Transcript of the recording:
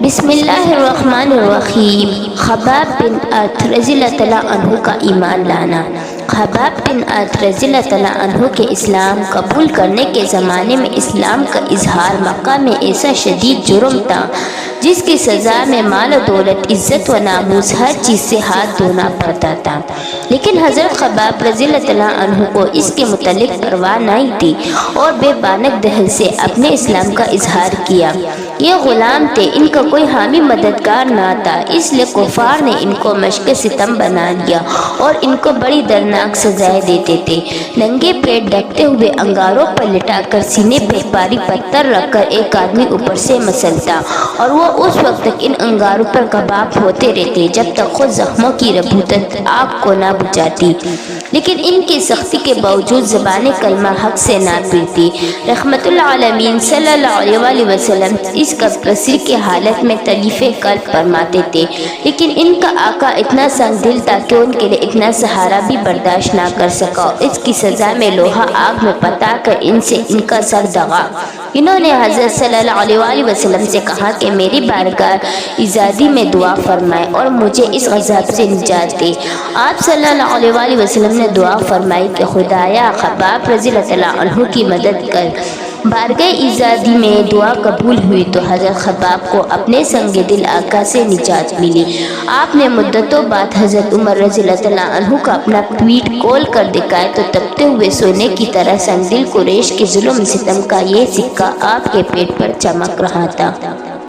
بسم اللہ الرحمن الرحیم۔ خباب بن ارت رضی اللہ تعالیٰ عنہ کا ایمان لانا۔ خباب بن ارت رضی اللہ تعالیٰ عنہ کے اسلام قبول کرنے کے زمانے میں اسلام کا اظہار مکہ میں ایسا شدید جرم تھا جس کی سزا میں مال و دولت، عزت و ناموس، ہر چیز سے ہاتھ دھونا پڑتا تھا، لیکن حضرت خباب رضی اللہ تعالیٰ عنہ کو اس کے متعلق پرواہ نہیں تھی اور بے بانک دہل سے اپنے اسلام کا اظہار کیا۔ یہ غلام تھے، ان کا کوئی حامی مددگار نہ تھا، اس لیے کفار نے ان کو مشق ستم بنا لیا اور ان کو بڑی دردناک سزائیں دیتے تھے۔ ننگے پیٹ ڈھکتے ہوئے انگاروں پر لٹا کر سینے پہ بھاری پتھر رکھ کر ایک آدمی اوپر سے مسلتا اور وہ اس وقت تک ان انگاروں پر کباب ہوتے رہتے جب تک خود زخموں کی ربوتت آگ کو نہ بجھاتی، لیکن ان کی سختی کے باوجود زبان کلمہ حق سے نہ پھرتی۔ رحمت اللہ عالمین صلی اللہ علیہ وآلہ وسلم اس قصر کی حالت میں تلیف قلب فرماتے تھے، لیکن ان کا آقا اتنا سنگ دل تھا کہ ان کے لیے اتنا سہارا بھی برداشت نہ کر سکا اور اس کی سزا میں لوہا آگ میں پتا کر ان سے ان کا سر دغا۔ انہوں نے حضرت صلی اللہ علیہ وآلہ وسلم سے کہا کہ میری بارگاہ عزادی میں دعا فرمائے اور مجھے اس عذاب سے نجات دے۔ آپ صلی اللہ علیہ وآلہ وسلم نے دعا فرمائی کہ خدایا خباب رضی اللہ تعالیٰ عنہ کی مدد کر۔ بارگاہ عزادی میں دعا قبول ہوئی تو حضرت خباب کو اپنے سنگ دل آقا سے نجات ملی۔ آپ نے مدتوں بعد حضرت عمر رضی اللہ تعالیٰ عنہ کا اپنا پیٹھ کھول کر دکھایا تو تپتے ہوئے سونے کی طرح سنگ دل قریش کے ظلم ستم کا یہ سکہ آپ کے پیٹ پر چمک رہا تھا۔